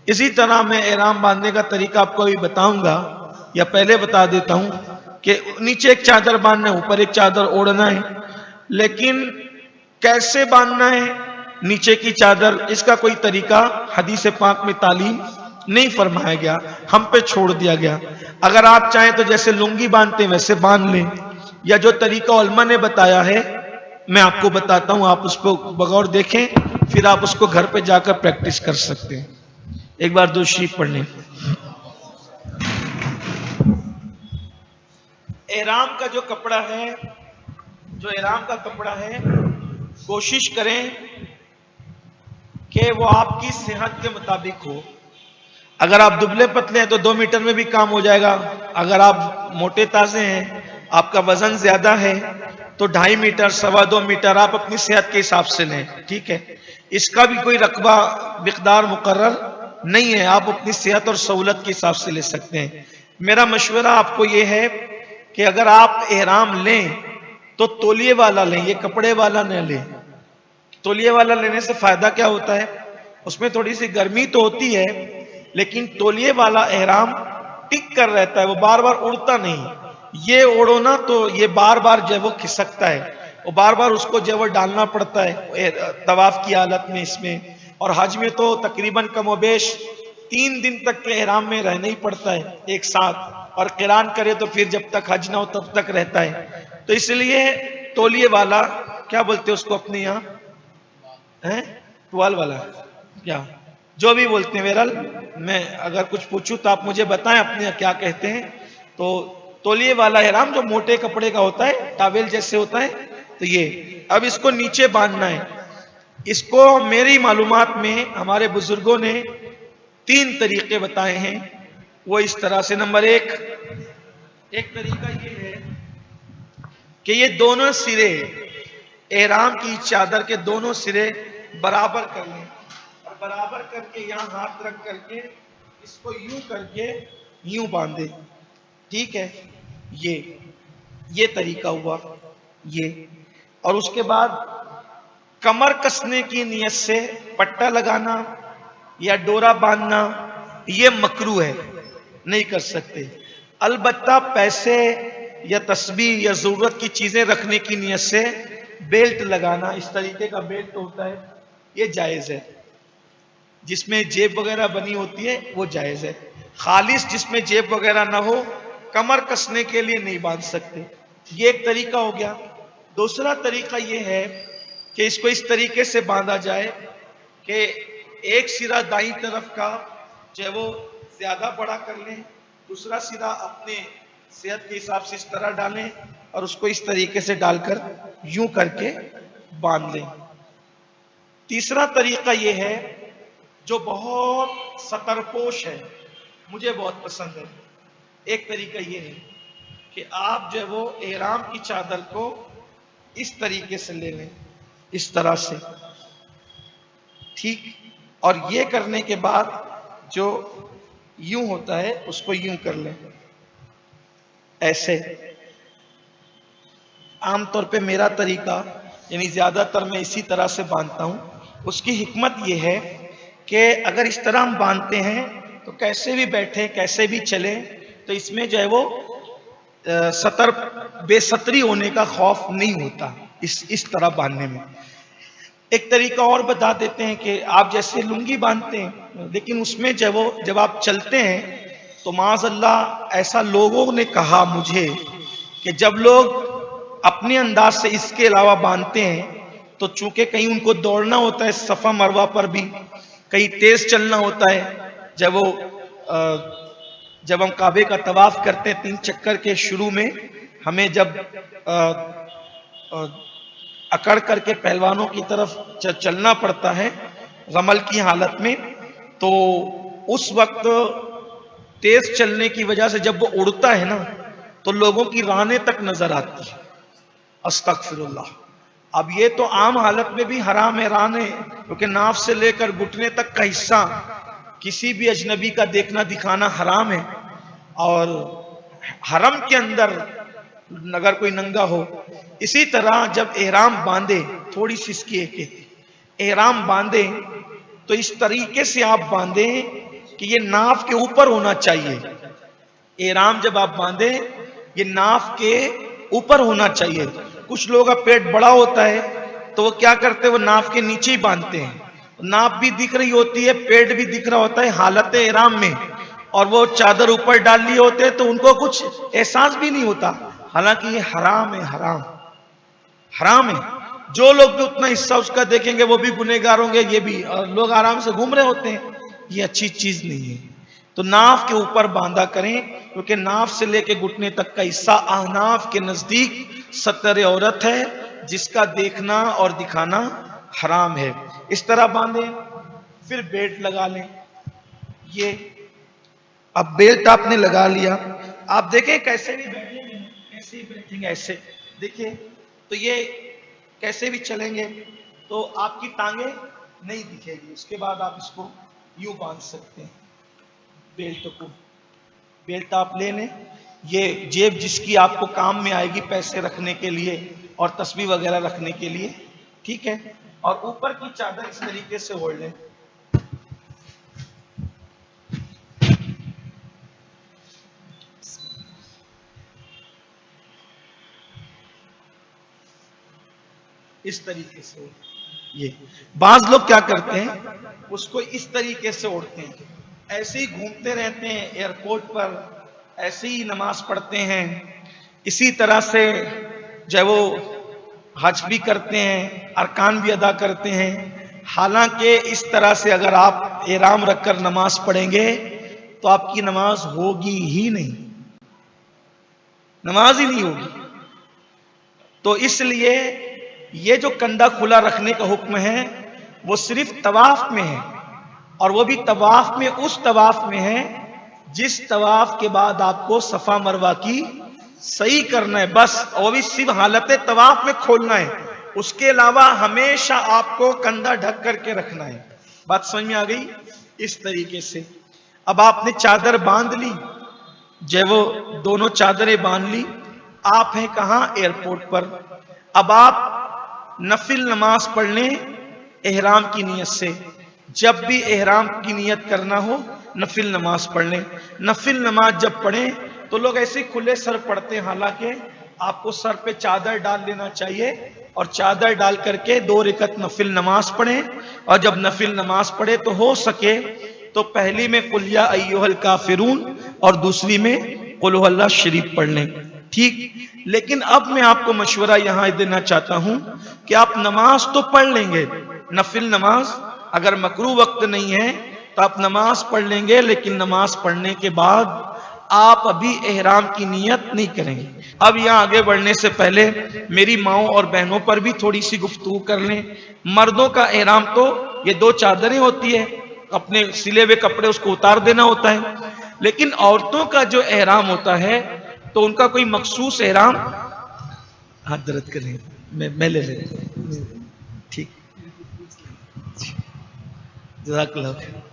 اسی طرح میں احرام باندھنے کا طریقہ آپ کو ابھی بتاؤں گا، یا پہلے بتا دیتا ہوں کہ نیچے ایک چادر باندھنا ہے، اوپر ایک چادر اوڑھنا ہے، لیکن کیسے باندھنا ہے نیچے کی چادر، اس کا کوئی طریقہ حدیث پاک میں تعلیم نہیں فرمایا گیا، ہم پہ چھوڑ دیا گیا۔ اگر آپ چاہیں تو جیسے لنگی باندھتے ہیں ویسے باندھ لیں، یا جو طریقہ علماء نے بتایا ہے میں آپ کو بتاتا ہوں، آپ اس کو بغور دیکھیں، پھر آپ اس کو گھر پہ جا کر پریکٹس کر سکتے ہیں۔ ایک بار درود شریف پڑھ لیں۔ احرام کا جو کپڑا ہے، جو احرام کا کپڑا ہے، کوشش کریں کہ وہ آپ کی صحت کے مطابق ہو۔ اگر آپ دبلے پتلے ہیں تو 2 میٹر میں بھی کام ہو جائے گا، اگر آپ موٹے تازے ہیں، آپ کا وزن زیادہ ہے تو 2.5 میٹر 2.25 میٹر آپ اپنی صحت کے حساب سے لیں، ٹھیک ہے؟ اس کا بھی کوئی رقبہ مقدار مقرر نہیں ہے، آپ اپنی صحت اور سہولت کے حساب سے لے سکتے ہیں۔ میرا مشورہ آپ کو یہ ہے کہ اگر آپ احرام لیں تو تولیے والا لیں، یہ کپڑے والا نہ لیں۔ تولیے والا لینے سے فائدہ کیا ہوتا ہے؟ اس میں تھوڑی سی گرمی تو ہوتی ہے، لیکن تولیے والا احرام ٹک کر رہتا ہے، وہ بار بار اڑتا نہیں۔ یہ اوڑو نا تو یہ بار بار جو ہے وہ کھسکتا ہے، وہ بار بار اس کو جو ہے وہ ڈالنا پڑتا ہے طواف کی حالت میں اس میں، اور حج میں تو تقریباً کم و بیش 3 دن تک کے احرام میں رہنا ہی پڑتا ہے ایک ساتھ، اور قران کرے تو پھر جب تک حج نہ ہو تب تک رہتا ہے۔ تو اس لیے تولیے والا، کیا بولتے اس کو اپنے یہاں، ٹوال والا، کیا جو بھی بولتے ہیں، بہرحال میں اگر کچھ پوچھوں تو آپ مجھے بتائیں اپنے کیا کہتے ہیں۔ تو تولیے والا احرام جو موٹے کپڑے کا ہوتا ہے، ٹاویل جیسے ہوتا ہے، تو یہ اب اس کو نیچے باندھنا ہے۔ اس کو میری معلومات میں ہمارے بزرگوں نے 3 طریقے بتائے ہیں، وہ اس طرح سے۔ نمبر 1، ایک طریقہ یہ ہے کہ یہ دونوں سرے، احرام کی چادر کے دونوں سرے برابر کر لیں، اور برابر کر کے یہاں ہاتھ رکھ کر کے اس کو یوں کر کے یوں باندھے، ٹھیک ہے؟ یہ طریقہ ہوا یہ۔ اور اس کے بعد کمر کسنے کی نیت سے پٹا لگانا یا ڈورا باندھنا یہ مکروہ ہے، نہیں کر سکتے۔ البتہ پیسے یا تسبیح یا ضرورت کی چیزیں رکھنے کی نیت سے بیلٹ لگانا، اس طریقے کا بیلٹ ہوتا ہے، یہ جائز ہے۔ جس میں جیب وغیرہ بنی ہوتی ہے وہ جائز ہے۔ خالص جس میں جیب وغیرہ نہ ہو، کمر کسنے کے لیے نہیں باندھ سکتے۔ یہ ایک طریقہ ہو گیا۔ دوسرا طریقہ یہ ہے کہ اس کو اس طریقے سے باندھا جائے کہ ایک سرا دائیں طرف کا جو ہے وہ زیادہ بڑا کر لیں، دوسرا سرا اپنے صحت کے حساب سے اس طرح ڈالیں، اور اس کو اس طریقے سے ڈال کر یوں کر کے باندھ لیں۔ تیسرا طریقہ یہ ہے جو بہت سترپوش ہے، مجھے بہت پسند ہے۔ ایک طریقہ یہ ہے کہ آپ جو ہے وہ احرام کی چادر کو اس طریقے سے لے لیں، اس طرح سے، ٹھیک؟ اور یہ کرنے کے بعد جو یوں ہوتا ہے اس کو یوں کر لیں، ایسے۔ عام طور پہ میرا طریقہ، یعنی زیادہ تر میں اسی طرح سے باندھتا ہوں۔ اس کی حکمت یہ ہے کہ اگر اس طرح ہم باندھتے ہیں تو کیسے بھی بیٹھیں، کیسے بھی چلیں، تو اس میں جو ہے وہ بے ستری ہونے کا خوف نہیں ہوتا اس طرح باندھنے میں۔ ایک طریقہ اور بتا دیتے ہیں کہ آپ جیسے لنگی باندھتے ہیں، لیکن اس میں جب آپ چلتے ہیں تو معاذ اللہ ایسا لوگوں نے کہا مجھے کہ جب لوگ اپنے انداز سے اس کے علاوہ باندھتے ہیں تو چونکہ کہیں ان کو دوڑنا ہوتا ہے صفا مروہ پر بھی، کہیں تیز چلنا ہوتا ہے، جب ہم کعبے کا طواف کرتے ہیں 3 چکر کے شروع میں، ہمیں جب اکڑ کر کے پہلوانوں کی طرف چلنا پڑتا ہے رمل کی حالت میں، تو اس وقت تیز چلنے کی وجہ سے جب وہ اڑتا ہے نا تو لوگوں کی رانیں تک نظر آتی ہے۔ استغفر اللہ۔ اب یہ تو عام حالت میں بھی حرام ہے رانیں، کیونکہ ناف سے لے کر گھٹنے تک کا حصہ کسی بھی اجنبی کا دیکھنا دکھانا حرام ہے، اور حرم کے اندر اگر کوئی ننگا ہو۔ اسی طرح جب احرام باندھے، تھوڑی سی اس کی احرام باندھے تو اس طریقے سے آپ باندھیں کہ یہ ناف کے اوپر ہونا چاہیے. احرام جب آپ باندھیں یہ ناف کے اوپر ہونا چاہیے. کچھ لوگوں کا پیٹ بڑا ہوتا ہے تو وہ کیا کرتے ہیں, وہ ناف کے نیچے ہی باندھتے ہیں. ناف بھی دکھ رہی ہوتی ہے, پیٹ بھی دکھ رہا ہوتا ہے حالت احرام میں, اور وہ چادر اوپر ڈال لیے ہوتے ہیں تو ان کو کچھ احساس بھی نہیں ہوتا. حالانکہ یہ حرام ہے, حرام ہے. جو لوگ بھی اتنا حصہ اس کا دیکھیں گے وہ بھی گنہگار ہوں گے, یہ بھی, اور لوگ آرام سے گھوم رہے ہوتے ہیں. یہ اچھی چیز نہیں ہے. تو ناف کے اوپر باندھا کریں, کیونکہ ناف سے لے کے گھٹنے تک کا حصہ احناف کے نزدیک ستر عورت ہے, جس کا دیکھنا اور دکھانا حرام ہے. اس طرح باندھیں. پھر بیلٹ لگا لیں. یہ اب بیلٹ آپ نے لگا لیا, آپ دیکھیں کیسے بھی بیٹھیں گے, ایسے ہی بیٹھیں گے, ایسے دیکھیں تو یہ کیسے بھی چلیں گے تو آپ کی ٹانگیں نہیں دکھے گی. اس کے بعد آپ اس کو یوں باندھ سکتے ہیں بیلٹ کو. بیلٹ آپ لے لیں. یہ جیب جس کی آپ کو کام میں آئے گی پیسے رکھنے کے لیے اور تسبیح وغیرہ رکھنے کے لیے, ٹھیک ہے. اور اوپر کی چادر اس طریقے سے اوڑھ لیں. اس طریقے سے. یہ بعض لوگ کیا کرتے ہیں, اس کو اس طریقے سے اوڑھتے ہیں, ایسے ہی گھومتے رہتے ہیں ایئرپورٹ پر, ایسے ہی نماز پڑھتے ہیں, اسی طرح سے جو ہے وہ حج بھی کرتے ہیں, ارکان بھی ادا کرتے ہیں. حالانکہ اس طرح سے اگر آپ احرام رکھ کر نماز پڑھیں گے تو آپ کی نماز ہوگی ہی نہیں, نماز ہی نہیں ہوگی. تو اس لیے یہ جو کندھا کھلا رکھنے کا حکم ہے وہ صرف طواف میں ہے, اور وہ بھی طواف میں, اس طواف میں ہے جس طواف کے بعد آپ کو صفا مروہ کی صحیح کرنا ہے بس, وہ بھی صرف حالت طواف میں کھولنا ہے. اس کے علاوہ ہمیشہ آپ کو کندھا ڈھک کر کے رکھنا ہے. بات سمجھ میں آ گئی؟ اس طریقے سے اب آپ نے چادر باندھ لی, جو وہ دونوں چادریں باندھ لی. آپ ہیں کہاں؟ ایئرپورٹ پر. اب آپ نفل نماز پڑھ لیں احرام کی نیت سے. جب بھی احرام کی نیت کرنا ہو نفل نماز پڑھ لیں. نفل نماز جب پڑھیں تو لوگ ایسے کھلے سر پڑھتے ہیں, حالانکہ آپ کو سر پہ چادر ڈال لینا چاہیے اور چادر ڈال کر کے 2 رکعت نفل نماز پڑھیں. اور جب نفل نماز پڑھے تو ہو سکے تو پہلی میں قل یا ایھا الکافرون اور دوسری میں قل ھو اللہ شریف پڑھ لیں, ٹھیک. لیکن اب میں آپ کو مشورہ یہاں دینا چاہتا ہوں کہ آپ نماز تو پڑھ لیں گے, نفل نماز, اگر مکروہ وقت نہیں ہے تو آپ نماز پڑھ لیں گے, لیکن نماز پڑھنے کے بعد آپ ابھی احرام کی نیت نہیں کریں گے. اب یہاں آگے بڑھنے سے پہلے میری ماؤں اور بہنوں پر بھی تھوڑی سی گفتگو کر لیں. مردوں کا احرام تو یہ 2 چادریں ہوتی ہے, اپنے سلے ہوئے کپڑے اس کو اتار دینا ہوتا ہے. لیکن عورتوں کا جو احرام ہوتا ہے تو ان کا کوئی مخصوص احرام, ہاتھ درد کریں, میں لے لیں, ٹھیک, جزاک اللہ خیر.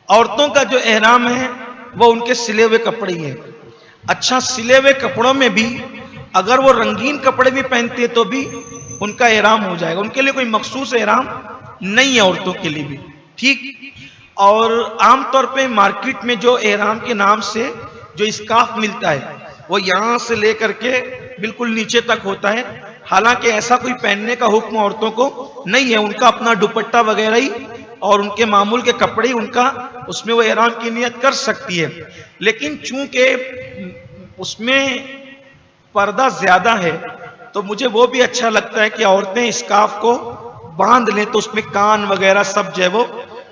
عورتوں کا جو احرام ہے وہ ان کے سلے ہوئے کپڑے ہی ہیں. اچھا, سلے ہوئے کپڑوں میں بھی اگر وہ رنگین کپڑے بھی پہنتے ہیں تو بھی ان کا احرام ہو جائے گا. ان کے لیے کوئی مخصوص احرام نہیں ہے عورتوں کے لیے بھی, ٹھیک. اور عام طور پہ مارکیٹ میں جو احرام کے نام سے جو اسکارف ملتا ہے وہ یہاں سے لے کر کے بالکل نیچے تک ہوتا ہے. حالانکہ ایسا کوئی پہننے کا حکم عورتوں کو نہیں ہے, ان کا اپنا دوپٹہ وغیرہ ہی اور ان کے معمول کے کپڑے ہی ان کا, اس میں وہ احرام کی نیت کر سکتی ہے. لیکن چونکہ اس میں پردہ زیادہ ہے تو مجھے وہ بھی اچھا لگتا ہے کہ عورتیں اسکارف کو باندھ لیں تو اس میں کان وغیرہ سب جو ہے وہ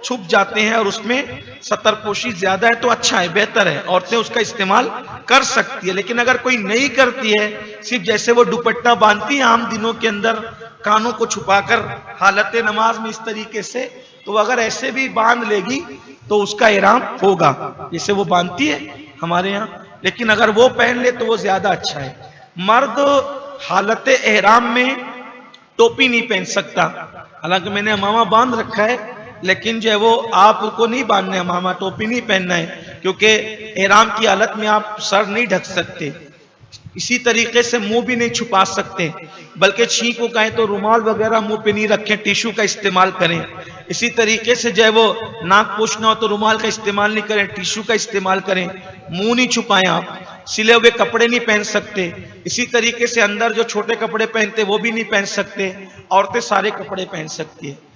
چھپ جاتے ہیں, اور اس میں ستر پوشی زیادہ ہے تو اچھا ہے, بہتر ہے, عورتیں اس کا استعمال کر سکتی ہے. لیکن اگر کوئی نہیں کرتی ہے, صرف جیسے وہ دوپٹہ باندھتی ہیں عام دنوں کے اندر کانوں کو چھپا کر حالت نماز میں اس طریقے سے, تو اگر ایسے بھی باندھ لے گی تو اس کا احرام ہوگا جیسے وہ باندھتی ہے ہمارے یہاں. لیکن اگر وہ پہن لے تو وہ زیادہ اچھا ہے. مرد حالت احرام میں ٹوپی نہیں پہن سکتا, حالانکہ میں نے امامہ باندھ رکھا ہے, لیکن جو ہے وہ آپ کو نہیں باندھنا ہے امامہ, ٹوپی نہیں پہننا ہے, کیونکہ احرام کی حالت میں آپ سر نہیں ڈھک سکتے. اسی طریقے سے منہ بھی نہیں چھپا سکتے, بلکہ چھینک کو کہیں تو رومال وغیرہ منہ پہ نہیں رکھیں, ٹیشو کا استعمال کریں. اسی طریقے سے جو ہے وہ ناک پوچھنا ہو تو رومال کا استعمال نہیں کریں، ٹیشو کا استعمال کریں، منہ نہیں چھپائیں، آپ سلے ہوئے کپڑے نہیں پہن سکتے، اسی طریقے سے اندر جو چھوٹے کپڑے پہنتے وہ بھی نہیں پہن سکتے، عورتیں سارے کپڑے پہن سکتی ہیں۔